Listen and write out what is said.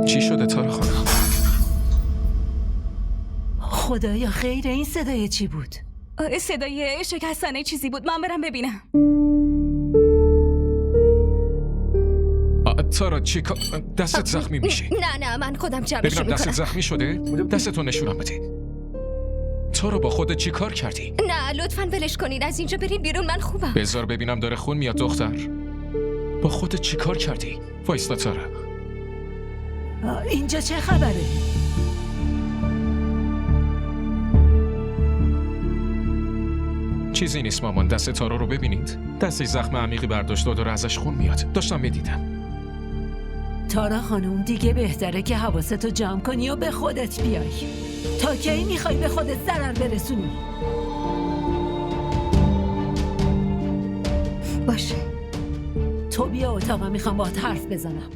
چی شده تارا خانم؟ خدایا خیر، این صدای چی بود؟ صدای شکستنه چیزی بود. من برم ببینم. تارا چی کار؟ دستت زخمی میشه. نه من خودم جمعش ببینم دستت میکنم. زخمی شده؟ دستتو نشونم بده. تارا با خودت چی کار کردی؟ نه لطفاً ولش کنید، از اینجا بریم بیرون، من خوبم. بذار ببینم داره خون میاد دختر. با خودت چی کار کردی؟ وایستا تارا. اینجا چه خبره؟ چیزی نیست مامان، دست تارا رو ببینید. دستش زخم عمیقی برداشت و داره ازش خون میاد. داشتم میدیدم. تارا خانم دیگه بهتره که حواستو جمع کنی و به خودت بیای. تا کی میخوای به خودت ضرر برسونی؟ باشه. تو بیا اتاقم، میخوام باهات حرف بزنم.